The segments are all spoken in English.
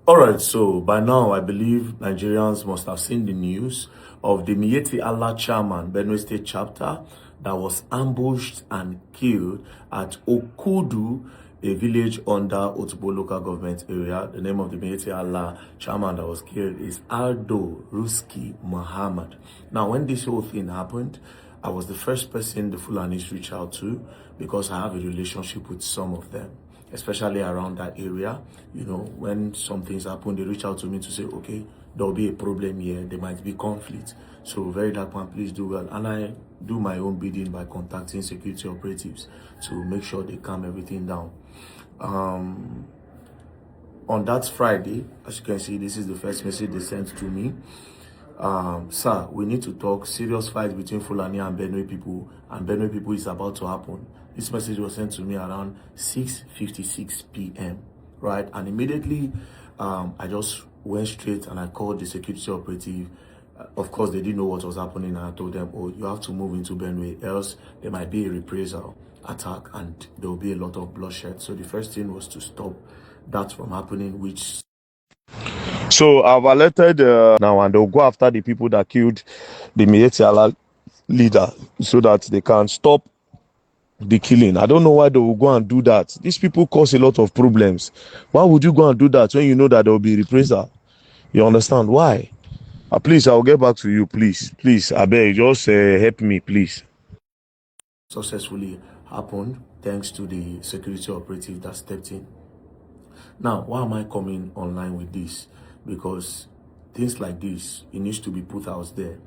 All right, so by now, I believe Nigerians must have seen the news of the Miyetti Allah chairman, Benue State chapter, that was ambushed and killed at Okudu, a village under Otubo local government area. The name of the Miyetti Allah chairman that was killed is Aldo Ruski Muhammad. Now, when this whole thing happened, I was the first person the Fulanis reached out to because I have a relationship with some of them, especially around that area. You know, when some things happen, they reach out to me to say, okay, there'll be a problem here, there might be conflict. So very dark man, please do well. And I do my own bidding by contacting security operatives to make sure they calm everything down. On that Friday, as you can see, this is the first message they sent to me. Sir, we need to talk. Serious fight between Fulani and Benue people, and Benue people is about to happen. This message was sent to me around 6:56 p.m. right? And immediately, I just went straight and I called the security operative. Of course, they didn't know what was happening, and I told them, oh, you have to move into Benue, else there might be a reprisal attack and there will be a lot of bloodshed. So the first thing was to stop that from happening, which... So I've alerted now, and they'll go after the people that killed the Miyetti Allah leader so that they can stop the killing. I don't know why they will go and do that. These people cause a lot of problems. Why would you go and do that when you know that there will be reprisal? You understand why? Please, I'll get back to you. Please, I beg, just help me, please. Successfully happened thanks to the security operative that stepped in. Now, why am I coming online with this? Because things like this, it needs to be put out there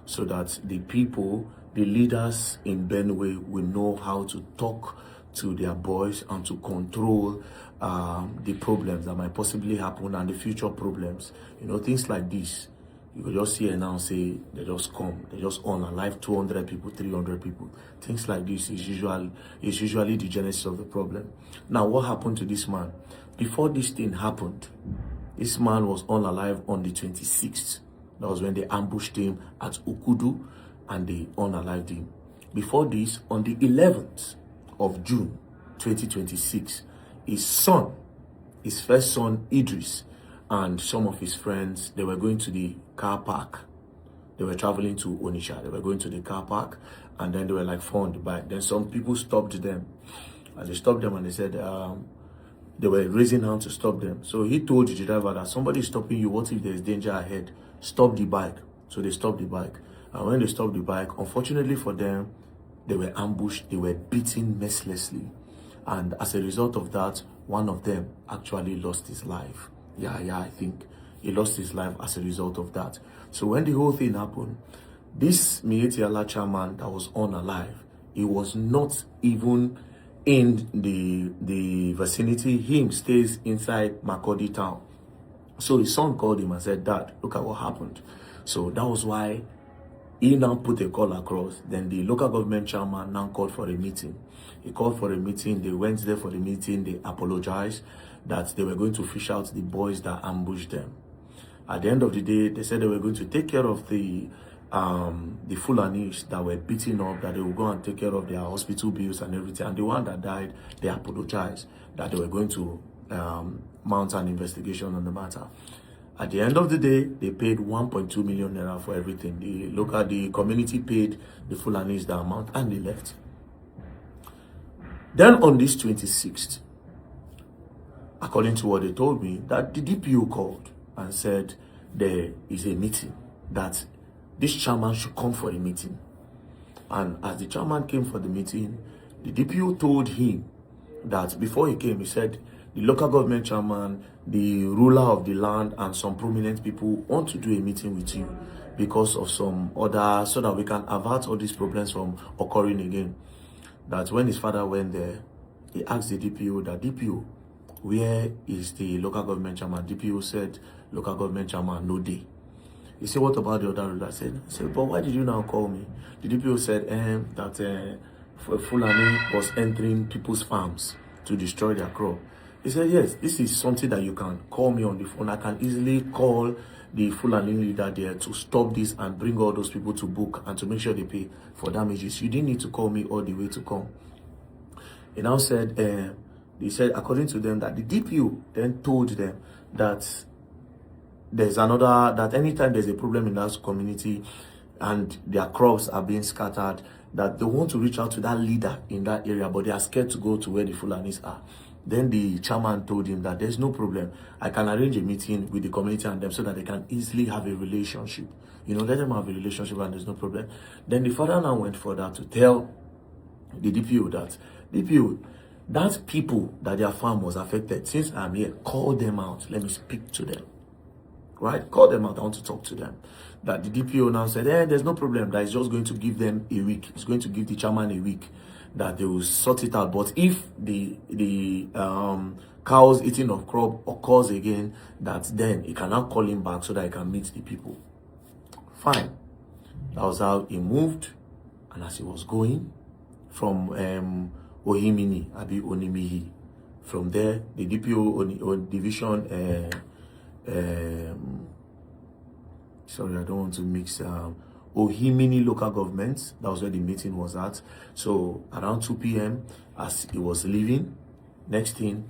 so that the people, the leaders in Benue will know how to talk to their boys and to control the problems that might possibly happen and the future problems. You know, things like this, you could just see and now say they just come, they just on alive 200 people, 300 people. Things like this is usually the genesis of the problem. Now, what happened to this man? Before this thing happened, this man was unalive on the 26th. That was when they ambushed him at Okudu and they unalived him. Before this, on the 11th of June 2026, his first son Idris, and some of his friends, they were going to the car park. They were traveling to Onitsha. They were going to the car park, and then they were like 4 on the bike. Then some people stopped them. And they stopped them and they said, they were raising hands to stop them. So he told the driver that somebody is stopping you. What if there's danger ahead? Stop the bike. So they stopped the bike. And when they stopped the bike, unfortunately for them, they were ambushed. They were beaten mercilessly. And as a result of that, one of them actually lost his life. Yeah, I think he lost his life as a result of that. So when the whole thing happened, this Miyetti Allah chairman that was unalive, he was not even in the vicinity. Him stays inside Makurdi town. So his son called him and said, Dad, look at what happened. So that was why he now put a call across. Then the local government chairman now called for a meeting. He called for a meeting. They went there for the meeting. They apologized that they were going to fish out the boys that ambushed them. At the end of the day, they said they were going to take care of the Fulanis that were beaten up, that they would go and take care of their hospital bills and everything. And the one that died, they apologized that they were going to mount an investigation on the matter. At the end of the day, they paid 1.2 million naira for everything. The community paid the Fulanis the amount and they left. Then on this 26th, according to what they told me, that the DPO called and said there is a meeting, that this chairman should come for a meeting. And as the chairman came for the meeting, the DPO told him that before he came, he said, the local government chairman, the ruler of the land, and some prominent people want to do a meeting with you because of some other, so that we can avert all these problems from occurring again. That when his father went there, he asked the DPO, that DPO, where is the local government chairman? DPO said, local government chairman, no day. He said, what about the other ruler? I said, but why did you now call me? The DPO said that Fulani was entering people's farms to destroy their crop. He said, yes, this is something that you can call me on the phone. I can easily call the Fulani leader there to stop this and bring all those people to book and to make sure they pay for damages. You didn't need to call me all the way to come. He now said, they said, according to them, that the DPO then told them that there's another, that anytime there's a problem in that community and their crops are being scattered, that they want to reach out to that leader in that area, but they are scared to go to where the Fulanis are. Then the chairman told him that there's no problem. I can arrange a meeting with the community and them so that they can easily have a relationship. You know, let them have a relationship and there's no problem. Then the father now went further to tell the DPO that, DPO, that people that their farm was affected, since I'm here, call them out. Let me speak to them. Right? Call them out. I want to talk to them. That the DPO now said, there's no problem. That is just going to give them a week. It's going to give the chairman a week that they will sort it out. But if the cows eating of crop occurs again, that then he cannot call him back so that he can meet the people. Fine. That was how he moved. And as he was going from Ohimini, Abi Onimihi, from there, the DPO on division, sorry, I don't want to mix Ohimini local government. That was where the meeting was at. So around 2 p.m. as he was leaving, next thing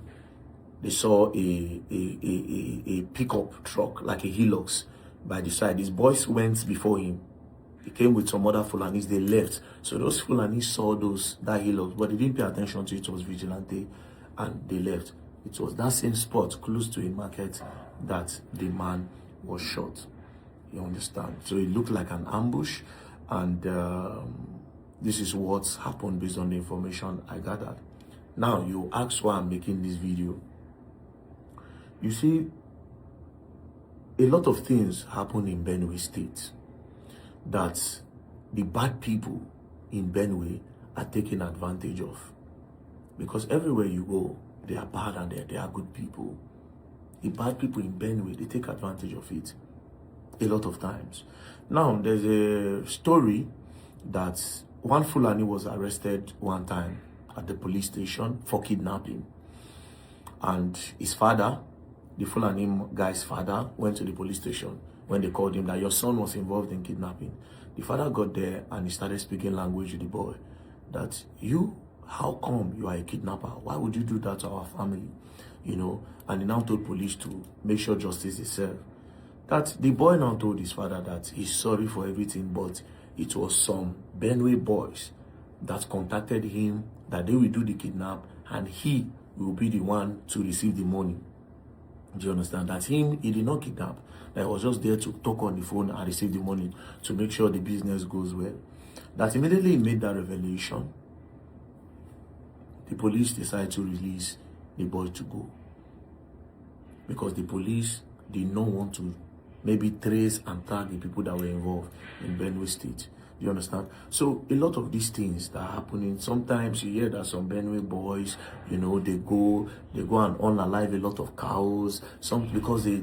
they saw a pickup truck, like a Hilux, by the side. His boys went before him. He came with some other Fulanis. They left. So those Fulanis saw that Hilux, but they didn't pay attention to it. It was vigilante, and they left. It was that same spot close to a market that the man was shot. You understand? So it looked like an ambush, and this is what's happened based on the information I gathered. Now, you ask why I'm making this video. You see, a lot of things happen in Benue State that the bad people in Benue are taking advantage of. Because everywhere you go, they are bad and they are good people. The bad people in Benue, they take advantage of it a lot of times. Now, there's a story that one Fulani was arrested one time at the police station for kidnapping. And his father, the Fulani guy's father, went to the police station when they called him that your son was involved in kidnapping. The father got there and he started speaking language with the boy. That how come you are a kidnapper? Why would you do that to our family? You know, and he now told police to make sure justice is served. That the boy now told his father that he's sorry for everything, but it was some Benue boys that contacted him that they will do the kidnap and he will be the one to receive the money. Do you understand? That he did not kidnap. That he was just there to talk on the phone and receive the money to make sure the business goes well. That immediately he made that revelation, the police decided to release the boy to go. Because the police did not want to maybe trace and tag the people that were involved in Benue State. You understand? So a lot of these things that are happening, sometimes you hear that some Benue boys, you know, they go and unalive a lot of cows. Some because they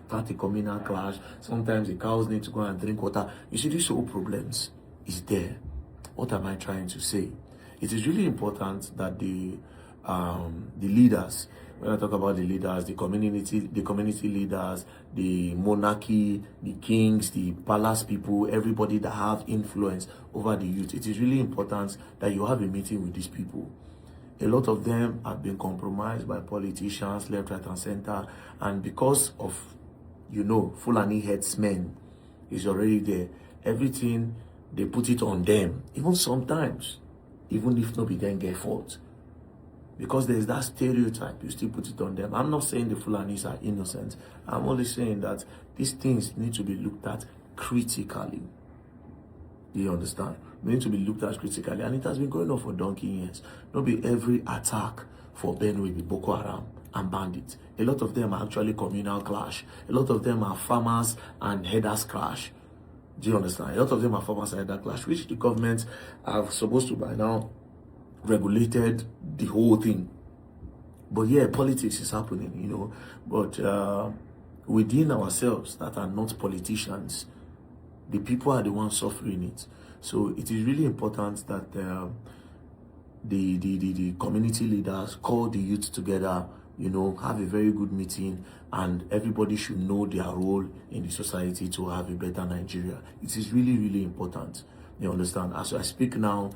start a communal clash. Sometimes the cows need to go and drink water. You see, these whole problems is there. What am I trying to say? It is really important that the leaders, when I talk about the leaders, the community leaders, the monarchy, the kings, the palace people, everybody that have influence over the youth, it is really important that you have a meeting with these people. A lot of them have been compromised by politicians, left, right, and center, and because of, you know, Fulani headsmen is already there. Everything, they put it on them. Even sometimes, even if nobody then get fault. Because there's that stereotype, you still put it on them. I'm not saying the Fulanis are innocent. I'm only saying that these things need to be looked at critically. Do you understand? They need to be looked at critically. And it has been going on for donkey years. Not be every attack for Benue be Boko Haram and bandits. A lot of them are actually communal clash. A lot of them are farmers and herders clash. Do you understand? A lot of them are farmers and herders clash, which the government are supposed to by now regulated the whole thing. But yeah, politics is happening, you know. But within ourselves that are not politicians, the people are the ones suffering it. So it is really important that the community leaders call the youth together, you know, have a very good meeting, and everybody should know their role in the society to have a better Nigeria. It is really, really important. You understand? As I speak now,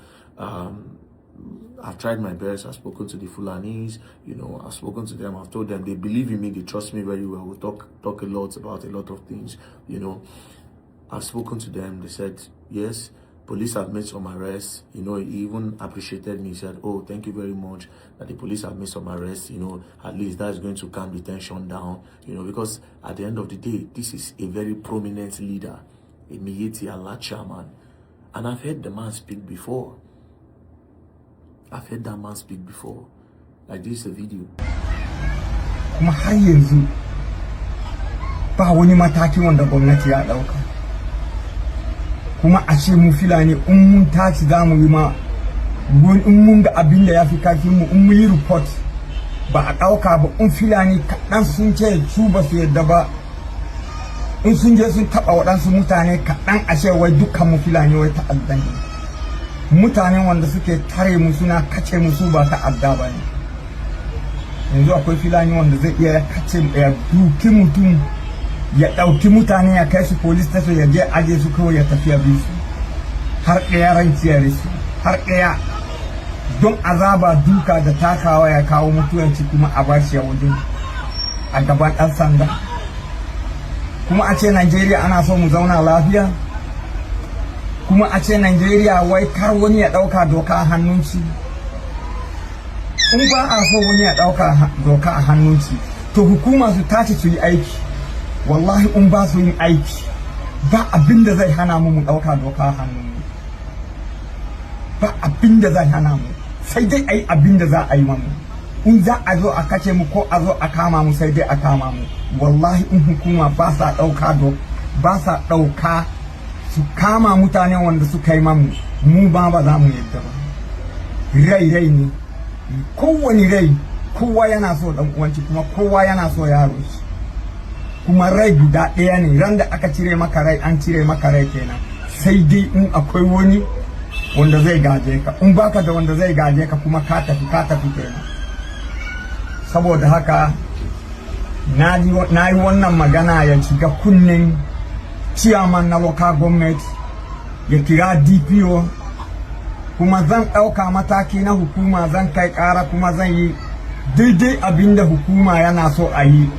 I've tried my best. I've spoken to the Fulanis, you know, I've spoken to them. I've told them they believe in me. They trust me very well. We talk a lot about a lot of things, you know. I've spoken to them. They said, yes, police have made some arrests. You know, he even appreciated me. He said, oh, thank you very much that the police have made some arrests. You know, at least that's going to calm the tension down, you know, because at the end of the day, this is a very prominent leader, a Miyetti Allah chairman. And I've heard the man speak before. I've heard that man speak before. Like this is a video. Kuma har yanzu ba wani mataki wanda gwamnati ya dauka. Kuma a ce mu Fulani in mun tashi za mu yi ma in mun ga abin da ya fi kafin mu in mu yi report ba a dauka ba in Fulani kaɗan sun ce su ba su yadda ba in sun je sun taɓa waɗansu mutane kaɗan a ce wai dukkan mu Fulani wai ta'addan ne. Mutanen wanda suke tare mu suna kace mu su ba ta'adda ba ne. Yanzu akwai Fulani wanda zai iya kace ya duki mutum ya ɗauki mutane ya kai su police station ya je aje su kawai ya tafi ya bi su har ɗaya ranci ya risu har ɗaya don azaba duka da takawa ya kawo mutuwanci kuma a bashi a wajen a gaban ɗan sanda. Kuma a ce Najeriya ana so mu zauna lafiya, kuma a ce Najeriya wai kar wani ya ɗauka doka a hannunci. In ba a so wani ya ɗauka doka a hannunci to hukuma su tashi su yi aiki. Wallahi in ba su yin aiki ba abin da zai hana mu ɗauka doka a hannunmu. Ba abin da zai hana mu, sai dai ai abin da za a yi mamu. In za a zo a kace mu ko a zo a kama mu sai dai a kama mu. Wallahi in hukuma ba sa ɗauka su kama mutane wanda suka yi mamu, mu ba za mu yadda ba. Rai ne, kowane rai kowa yana so dan uwanci kuma kowa yana so yaro shi. Kuma rai guda ɗaya ne, ran da aka cire maka rai an cire maka rai kenan. Sai dai in akwai wani wanda zai gaje ka, in baka da wanda zai gaje ka kuma ka tafi kenan. Saboda haka na yi wannan magana ya shiga kunnen chairman na local government, ya kira DPO, kuma zan ɗauka mataki na hukuma, zan kai ƙara kuma zan yi daidai abinda hukuma yana so a yi.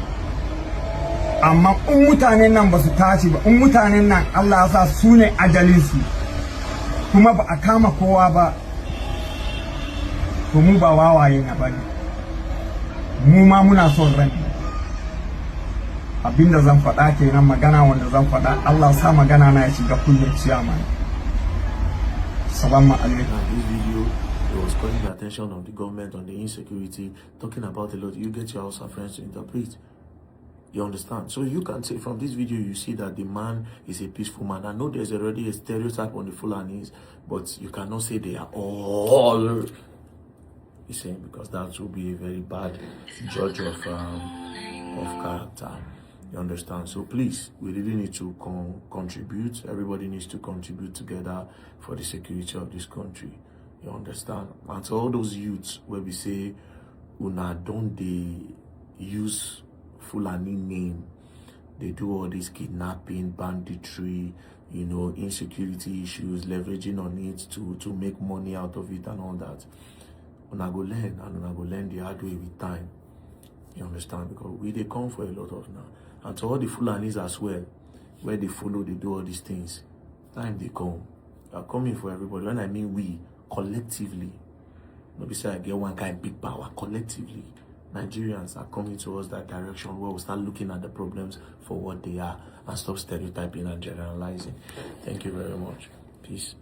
Amma in mutanen nan ba su tashi ba, in mutanen nan Allah ya sa su ne ajalinsu kuma ba a kama kowa ba, to mu ba wawaye na bane, mu ma muna son ran. Abinda zan faɗa kenan, magana wanda zan faɗa, Allah sa magana na ya shiga kullum ciyaman. Salamu alaikum. This video, it was calling the attention of the government on the insecurity, talking about a lot. You get your Hausa friends to interpret. You understand? So you can say from this video, you see that the man is a peaceful man. I know there's already a stereotype on the Fulanis, but you cannot say they are all the same, because that will be a very bad judge of character. You understand? So please, we really need to contribute. Everybody needs to contribute together for the security of this country. You understand? And to all those youths where we say, una don't they use Fulani name, they do all this kidnapping, banditry, you know, insecurity issues, leveraging on it to make money out of it and all that. Una go learn, and una go learn the hard way with time. You understand? Because they come for a lot of now. And to all the Fulanis as well, where they follow, they do all these things. Time they come. They are coming for everybody. When I mean we, collectively. Not besides I get one kind of big power, collectively. Nigerians are coming towards that direction where we start looking at the problems for what they are and stop stereotyping and generalizing. Thank you very much. Peace.